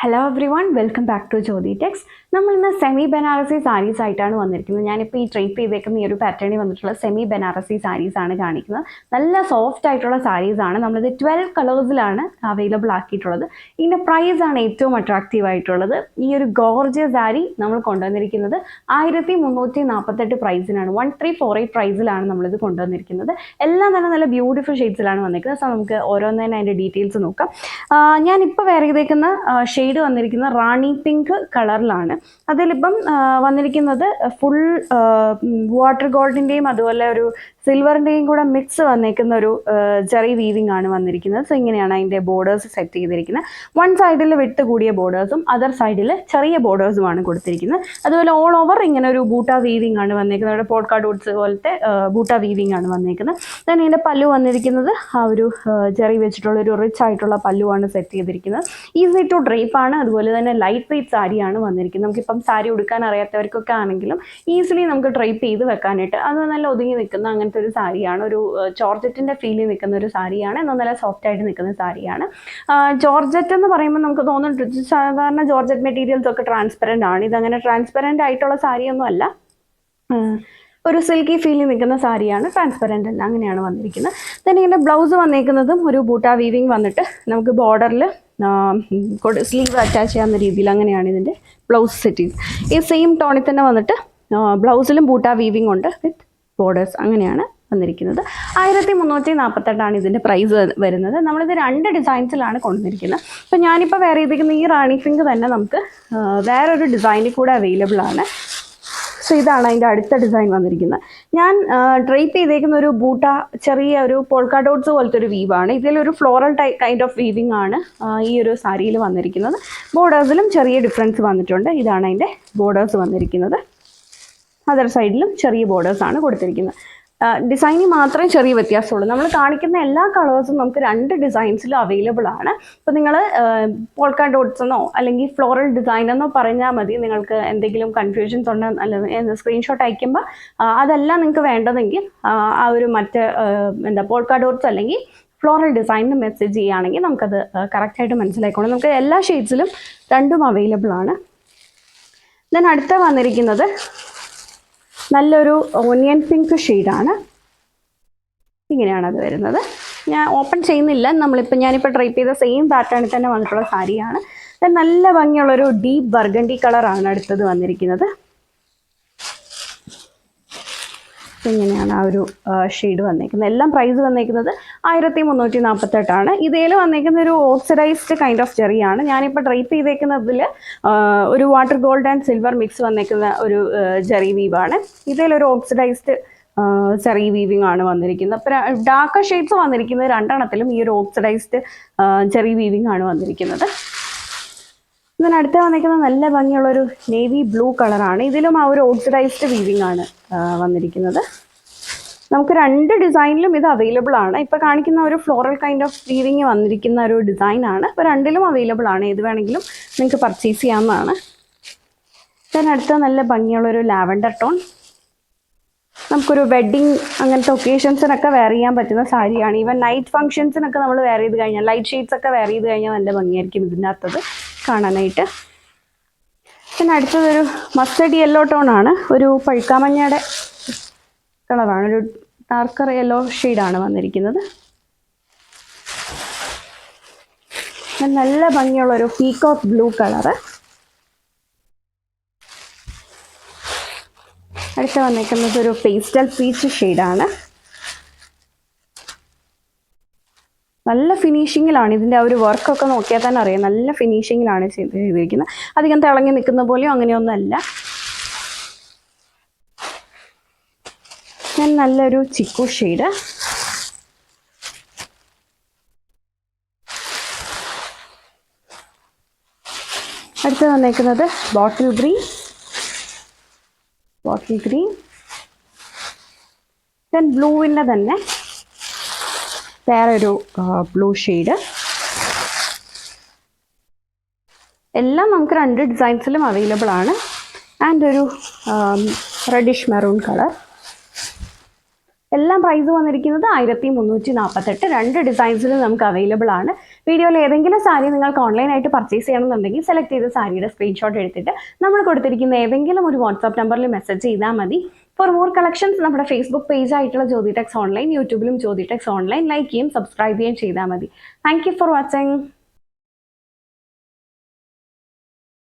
Hello everyone, welcome back to Jyothi techs. നമ്മൾ ഇന്ന് semi Banarasi saris ആയിട്ടാണ് വന്നിരിക്കുന്നത്. ഞാനിപ്പോൾ ഈ ട്രേപ്പ് ചെയ്തേക്കുന്ന ഈ ഒരു പാറ്റേണിൽ വന്നിട്ടുള്ള സെമി ബനാറസി സാരീസ് ആണ് കാണിക്കുന്നത്. നല്ല സോഫ്റ്റ് ആയിട്ടുള്ള സാരീസ് ആണ്. നമ്മളിത് 12 കളേഴ്സിലാണ് അവൈലബിൾ ആക്കിയിട്ടുള്ളത്. ഇതിൻ്റെ പ്രൈസ് ആണ് ഏറ്റവും അട്രാക്റ്റീവ് ആയിട്ടുള്ളത്. ഈ ഒരു ഗോർജിയസ് സാരി നമ്മൾ കൊണ്ടുവന്നിരിക്കുന്നത് 1348 പ്രൈസിനാണ്. 1348 പ്രൈസിലാണ് നമ്മളിത് കൊണ്ടുവന്നിരിക്കുന്നത്. എല്ലാം തന്നെ നല്ല ബ്യൂട്ടിഫുൾ ഷെയ്ഡ്സിലാണ് വന്നിരിക്കുന്നത്. സോ നമുക്ക് ഓരോന്നേനെ അതിൻ്റെ ഡീറ്റെയിൽസ് നോക്കാം. ഞാനിപ്പോൾ വെയർ ചെയ്തേക്കുന്ന ഷെയ്ഡ് വന്നിരിക്കുന്ന റാണി പിങ്ക് കളറിലാണ്. അതിലിപ്പം വന്നിരിക്കുന്നത് ഫുൾ വാട്ടർ ഗോൾഡിൻ്റെയും അതുപോലെ ഒരു സിൽവറിൻ്റെയും കൂടെ മിക്സ് വന്നേക്കുന്ന ഒരു ജെറി വീവിംഗ് ആണ് വന്നിരിക്കുന്നത്. സോ ഇങ്ങനെയാണ് അതിൻ്റെ ബോർഡേഴ്സ് സെറ്റ് ചെയ്തിരിക്കുന്നത്. വൺ സൈഡിൽ വിട്ട് കൂടിയ ബോർഡേഴ്സും അതർ സൈഡിൽ ചെറിയ ബോർഡേഴ്സുമാണ് കൊടുത്തിരിക്കുന്നത്. അതുപോലെ ഓൾ ഓവർ ഇങ്ങനെ ഒരു ബൂട്ട വീവിംഗ് ആണ് വന്നിരിക്കുന്നത്. അവിടെ പോൾക്കാ ഡോട്ട്സ് പോലത്തെ ബൂട്ട വീവിംഗ് ആണ് വന്നിരിക്കുന്നത്. ദെൻ ഇതിൻ്റെ പല്ലു വന്നിരിക്കുന്നത് ആ ഒരു ജെറി വെച്ചിട്ടുള്ള ഒരു റിച്ച് ആയിട്ടുള്ള പല്ലുവാണ് സെറ്റ് ചെയ്തിരിക്കുന്നത്. ഈസി ടു ഡ്രേപ്പ് ആണ്. അതുപോലെ തന്നെ ലൈറ്റ് വെയ്റ്റ് സാരിയാണ് വന്നിരിക്കുന്നത്. നമുക്കിപ്പം സാരി ഉടുക്കാൻ അറിയാത്തവർക്കൊക്കെ ആണെങ്കിലും ഈസിലി നമുക്ക് ഡ്രേപ്പ് ചെയ്ത് വെക്കാനായിട്ട് അത് നല്ല ഒതുങ്ങി നിൽക്കുന്ന അങ്ങനത്തെ ഒരു സാരിയാണ്. ഒരു ജോർജറ്റിൻ്റെ ഫീലിൽ നിൽക്കുന്ന ഒരു സാരിയാണ്. എന്നാൽ നല്ല സോഫ്റ്റ് ആയിട്ട് നിൽക്കുന്ന സാരിയാണ്. ജോർജറ്റ് എന്ന് പറയുമ്പോൾ നമുക്ക് തോന്നുന്നുണ്ട് സാധാരണ ജോർജറ്റ് മെറ്റീരിയൽസ് ഒക്കെ ട്രാൻസ്പെറൻ്റ് ആണ്. ഇതങ്ങനെ ട്രാൻസ്പെറൻ്റ് ആയിട്ടുള്ള സാരിയൊന്നും അല്ല. ഒരു സിൽക്കി ഫീലിൽ നിൽക്കുന്ന സാരിയാണ്, ട്രാൻസ്പെറൻ്റ് അല്ല. അങ്ങനെയാണ് വന്നിരിക്കുന്നത്. then ഇതിൻ്റെ ബ്ലൗസ് വന്നിരിക്കുന്നതും ഒരു ബൂട്ട വീവിങ് വന്നിട്ട് നമുക്ക് ബോർഡറിൽ സ്ലീവ് അറ്റാച്ച് ചെയ്യാവുന്ന രീതിയിൽ അങ്ങനെയാണ് ഇതിൻ്റെ ബ്ലൗസ് സെറ്റ് ചെയ്ത്. ഈ സെയിം ടോണിൽ തന്നെ വന്നിട്ട് ബ്ലൗസിലും ബൂട്ട വീവിങ് ഉണ്ട് വിത്ത് ബോർഡേഴ്സ്. അങ്ങനെയാണ് വന്നിരിക്കുന്നത്. 1348 ഇതിൻ്റെ പ്രൈസ് വരുന്നത്. നമ്മളിത് 2 ഡിസൈൻസിലാണ് കൊണ്ടുവന്നിരിക്കുന്നത്. അപ്പോൾ ഞാനിപ്പോൾ വെയർ ചെയ്തിരിക്കുന്ന ഈ റാണി പിങ്ക് തന്നെ നമുക്ക് വേറൊരു ഡിസൈനിൽ കൂടെ അവൈലബിൾ ആണ്. സോ ഇതാണ് അതിൻ്റെ അടുത്ത ഡിസൈൻ വന്നിരിക്കുന്നത്. ഞാൻ ഡ്രേപ്പ് ചെയ്തേക്കുന്ന ഒരു ബൂട്ട ചെറിയ ഒരു പോൾക്കാ ഡോട്ട്സ് പോലത്തെ ഒരു വീവാണ്. ഇതിലൊരു ഫ്ലോറൽ കൈൻഡ് ഓഫ് വീവിംഗ് ആണ് ഈ ഒരു സാരിയിൽ വന്നിരിക്കുന്നത്. ബോർഡേഴ്സിലും ചെറിയ ഡിഫറൻസ് വന്നിട്ടുണ്ട്. ഇതാണ് അതിൻ്റെ ബോർഡേഴ്സ് വന്നിരിക്കുന്നത്. അതർ സൈഡിലും ചെറിയ ബോർഡേഴ്സാണ് കൊടുത്തിരിക്കുന്നത്. ഡിസൈനിൽ മാത്രമേ ചെറിയ വ്യത്യാസമുള്ളൂ. നമ്മൾ കാണിക്കുന്ന എല്ലാ കളേഴ്സും നമുക്ക് 2 ഡിസൈൻസിലും അവൈലബിൾ ആണ്. ഇപ്പോൾ നിങ്ങൾ പോൾക്കാ ഡോട്ട്സ് എന്നോ അല്ലെങ്കിൽ ഫ്ലോറൽ ഡിസൈൻ എന്നോ പറഞ്ഞാൽ മതി. നിങ്ങൾക്ക് എന്തെങ്കിലും കൺഫ്യൂഷൻസ് ഉണ്ടോ അല്ല സ്ക്രീൻഷോട്ട് അയക്കുമ്പോൾ അതല്ല നിങ്ങൾക്ക് വേണ്ടതെങ്കിൽ ആ ഒരു മറ്റ് പോൾക്കാ ഡോട്ട്സ് അല്ലെങ്കിൽ ഫ്ലോറൽ ഡിസൈനിന് മെസ്സേജ് ചെയ്യുകയാണെങ്കിൽ നമുക്കത് കറക്റ്റായിട്ട് മനസ്സിലായിക്കോളും. നമുക്ക് എല്ലാ ഷെയ്ഡ്സിലും 2ഉം അവൈലബിൾ ആണ്. ദെൻ അടുത്ത വന്നിരിക്കുന്നത് നല്ലൊരു ഓണിയൻ പിങ്ക് ഷെയ്ഡാണ്. ഇങ്ങനെയാണ് അത് വരുന്നത്. ഞാൻ ഓപ്പൺ ചെയ്യുന്നില്ല. ഞാനിപ്പോൾ ഡ്രേപ്പ് ചെയ്ത സെയിം പാറ്റേണിൽ തന്നെ വന്നിട്ടുള്ള സാരിയാണ്. നല്ല ഭംഗിയുള്ളൊരു ഡീപ്പ് ബർഗണ്ടി കളറാണ് അടുത്തത് വന്നിരിക്കുന്നത്. ഇങ്ങനെയാണ് ആ ഒരു ഷെയ്ഡ് വന്നേക്കുന്നത്. എല്ലാം പ്രൈസ് വന്നേക്കുന്നത് 1348. ഇതിൽ വന്നേക്കുന്ന ഒരു ഓക്സിഡൈസ്ഡ് കൈൻഡ് ഓഫ് ജെറിയാണ്. ഞാനിപ്പോൾ ഡ്രേപ്പ് ചെയ്തേക്കുന്നതിൽ ഒരു water gold and silver mix വന്നേക്കുന്ന ഒരു ജെറി വീവാണ്. ഇതിലൊരു ഓക്സിഡൈസ്ഡ് ചെറി വീവിംഗ് ആണ് വന്നിരിക്കുന്നത്. അപ്പോൾ ഡാർക്ക് ഷെയ്ഡ്സ് വന്നിരിക്കുന്നത് 2 ഈ ഒരു ഓക്സിഡൈസ്ഡ് ചെറി വീവിംഗ് ആണ് വന്നിരിക്കുന്നത്. ഇതിനടുത്ത് വന്നിരിക്കുന്നത് നല്ല ഭംഗിയുള്ളൊരു നേവി ബ്ലൂ കളറാണ്. ഇതിലും ആ ഒരു ഓക്സിഡൈസ്ഡ് വീവിംഗ് ആണ് വന്നിരിക്കുന്നത്. നമുക്ക് 2 ഡിസൈനിലും ഇത് അവൈലബിൾ ആണ്. ഇപ്പോൾ കാണിക്കുന്ന ഒരു ഫ്ലോറൽ കൈൻഡ് ഓഫ് വീവിങ് വന്നിരിക്കുന്ന ഒരു ഡിസൈനാണ്. ഇപ്പോൾ 2ലും അവൈലബിൾ ആണ്. ഏത് വേണമെങ്കിലും നിങ്ങൾക്ക് പർച്ചേസ് ചെയ്യാവുന്നതാണ്. ഇതിനടുത്ത് നല്ല ഭംഗിയുള്ളൊരു ലാവൻഡർ ടോൺ. നമുക്കൊരു വെഡ്ഡിങ് അങ്ങനത്തെ ഒക്കേഷൻസിനൊക്കെ വെയർ ചെയ്യാൻ പറ്റുന്ന സാരിയാണ്. ഈവൻ നൈറ്റ് ഫംഗ്ഷൻസിനൊക്കെ നമ്മൾ വെയർ ചെയ്ത് കഴിഞ്ഞാൽ ലൈറ്റ് ഷെയ്ഡ്സ് ഒക്കെ വെയർ ചെയ്ത് കഴിഞ്ഞാൽ നല്ല ഭംഗിയായിരിക്കും ഇതിൻ്റെ അകത്തത് കാണാനായിട്ട്. പിന്നെ അടുത്തതൊരു മസ്റ്റർഡ് യെല്ലോ ടോൺ ആണ്. ഒരു പഴുക്കാമഞ്ഞയുടെ കളറാണ്. ഒരു ഡാർക്കർ യെല്ലോ ഷെയ്ഡാണ് വന്നിരിക്കുന്നത്. നല്ല ഭംഗിയുള്ളൊരു പീകോക്ക് ബ്ലൂ കളറ്. അടുത്ത് വന്നിരിക്കുന്നത് ഒരു പേസ്റ്റൽ പീച്ച് ഷെയ്ഡാണ്. നല്ല ഫിനിഷിങ്ങിലാണ്. ഇതിൻ്റെ ആ ഒരു വർക്കൊക്കെ നോക്കിയാൽ തന്നെ അറിയാം. നല്ല ഫിനിഷിങ്ങിലാണ് ചെയ്തിരിക്കുന്നത്. അധികം തിളങ്ങി നിൽക്കുന്ന പോലെയോ അങ്ങനെയൊന്നും അല്ല. ഞാൻ നല്ലൊരു ചിക്കു ഷെയ്ഡ്. അടുത്ത് വന്നേക്കുന്നത് ബോട്ടിൽ ഗ്രീൻ. ദെൻ ബ്ലൂവിൻ്റെ തന്നെ വേറൊരു ബ്ലൂ ഷെയ്ഡ്. എല്ലാം നമുക്ക് 2 ഡിസൈൻസിലും അവൈലബിൾ ആണ്. ആൻഡ് ഒരു റെഡിഷ് മെറൂൺ കളർ. എല്ലാം പ്രൈസ് വന്നിരിക്കുന്നത് 1348. 2 ഡിസൈൻസിലും നമുക്ക് അവൈലബിൾ ആണ്. വീഡിയോയിൽ ഏതെങ്കിലും സാരി നിങ്ങൾക്ക് ഓൺലൈനായിട്ട് പർച്ചേസ് ചെയ്യണമെന്നുണ്ടെങ്കിൽ സെലക്ട് ചെയ്ത സാരിയുടെ സ്ക്രീൻഷോട്ട് എടുത്തിട്ട് നമ്മൾ കൊടുത്തിരിക്കുന്ന ഏതെങ്കിലും ഒരു വാട്സാപ്പ് നമ്പറിൽ മെസ്സേജ് ചെയ്താൽ മതി. ഫോർ മോർ കളക്ഷൻസ് നമ്മുടെ ഫേസ്ബുക്ക് പേജ് ആയിട്ടുള്ള ജ്യോതി ടെക്സ് ഓൺലൈൻ, യൂട്യൂബിലും ജ്യോതി ടെക്സ് ഓൺലൈൻ ലൈക്ക് ചെയ്യും സബ്സ്ക്രൈബ് ചെയ്യുകയും ചെയ്താൽ മതി. Thank you for watching.